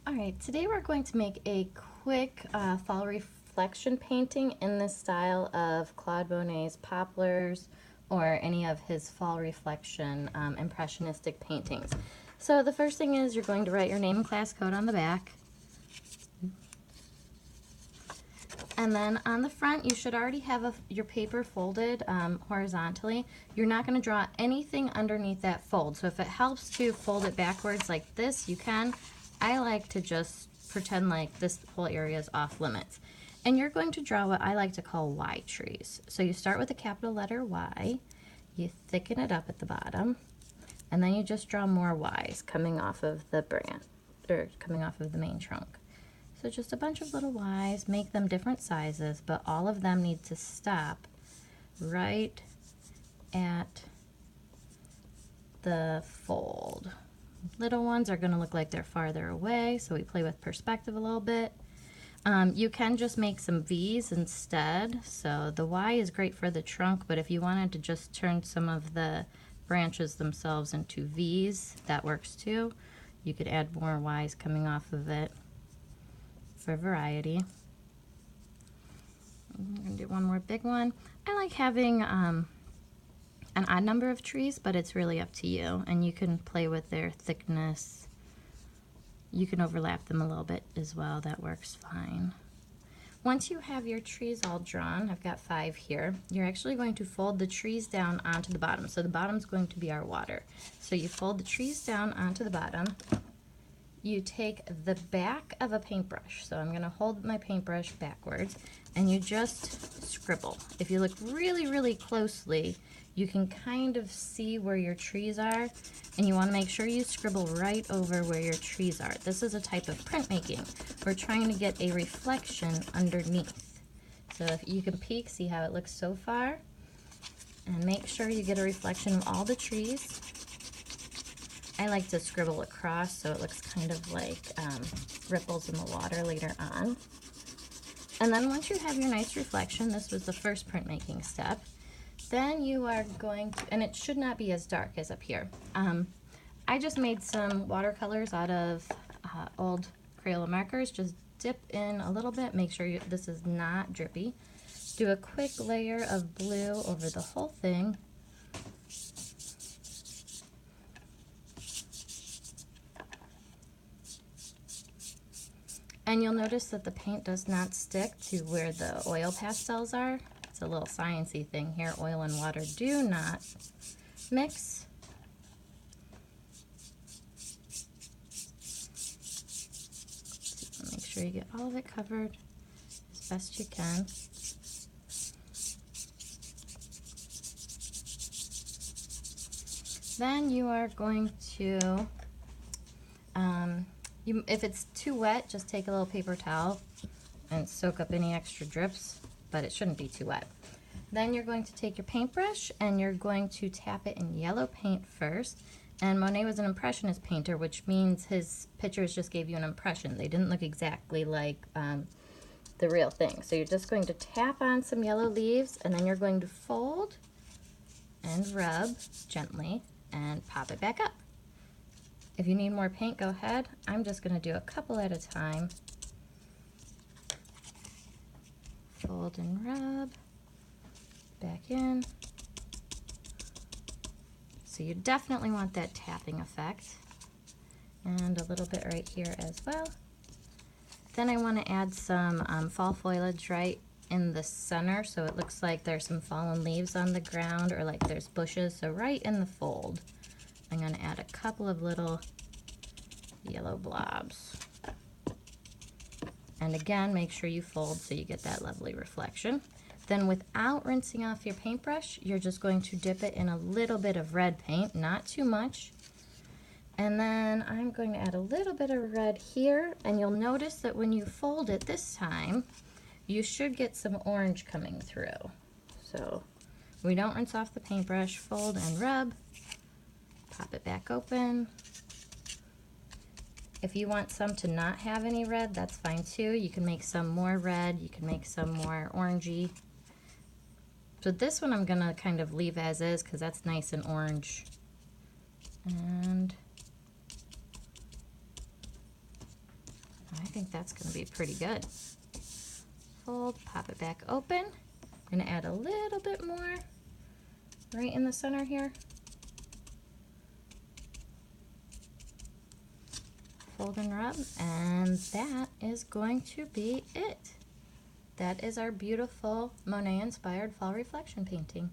All right, today we're going to make a quick fall reflection painting in the style of Claude Monet's Poplars or any of his fall reflection impressionistic paintings. So the first thing is you're going to write your name and class code on the back. And then on the front, you should already have your paper folded horizontally. You're not going to draw anything underneath that fold. So if it helps to fold it backwards like this, you can. I like to just pretend like this whole area is off limits. And you're going to draw what I like to call Y trees. So you start with a capital letter Y, you thicken it up at the bottom, and then you just draw more Y's coming off of the branch, or coming off of the main trunk. So just a bunch of little Y's, make them different sizes, but all of them need to stop right at the fold. Little ones are going to look like they're farther away, so we play with perspective a little bit. You can just make some V's instead. So the Y is great for the trunk, but if you wanted to just turn some of the branches themselves into V's, that works too. You could add more Y's coming off of it for variety. I'm going to do one more big one. I like having an odd number of trees, but it's really up to you, and you can play with their thickness. You can overlap them a little bit as well. That works fine. Once you have your trees all drawn, I've got 5 here, you're actually going to fold the trees down onto the bottom. So the bottom's going to be our water. So you fold the trees down onto the bottom. You take the back of a paintbrush, so I'm going to hold my paintbrush backwards, and you just scribble. If you look really, really closely, you can kind of see where your trees are, and you want to make sure you scribble right over where your trees are. This is a type of printmaking. We're trying to get a reflection underneath. So if you can peek, see how it looks so far, and make sure you get a reflection of all the trees. I like to scribble across so it looks kind of like ripples in the water later on. And then once you have your nice reflection, this was the first printmaking step, then you are going to, and it should not be as dark as up here. I just made some watercolors out of old Crayola markers. Just dip in a little bit, make sure this is not drippy. Do a quick layer of blue over the whole thing. And you'll notice that the paint does not stick to where the oil pastels are. It's a little sciencey thing here. Oil and water do not mix. Make sure you get all of it covered as best you can. Then you are going to if it's too wet, just take a little paper towel and soak up any extra drips, but it shouldn't be too wet. Then you're going to take your paintbrush and you're going to tap it in yellow paint first. And Monet was an impressionist painter, which means his pictures just gave you an impression. They didn't look exactly like the real thing. So you're just going to tap on some yellow leaves, and then you're going to fold and rub gently and pop it back up. If you need more paint, go ahead. I'm just going to do a couple at a time. Fold and rub, back in. So you definitely want that tapping effect. And a little bit right here as well. Then I want to add some fall foliage right in the center, so it looks like there's some fallen leaves on the ground, or like there's bushes. So right in the fold, I'm going to add a couple of little yellow blobs. And again, make sure you fold so you get that lovely reflection. Then without rinsing off your paintbrush, you're just going to dip it in a little bit of red paint, not too much. And then I'm going to add a little bit of red here, and you'll notice that when you fold it this time, you should get some orange coming through. So we don't rinse off the paintbrush, fold and rub, pop it back open. If you want some to not have any red, that's fine too. You can make some more red, you can make some more orangey. So this one I'm gonna kind of leave as is because that's nice and orange. And think that's going to be pretty good. Fold, pop it back open. I'm going to add a little bit more right in the center here. Fold and rub, and that is going to be it. That is our beautiful Monet inspired fall reflection painting.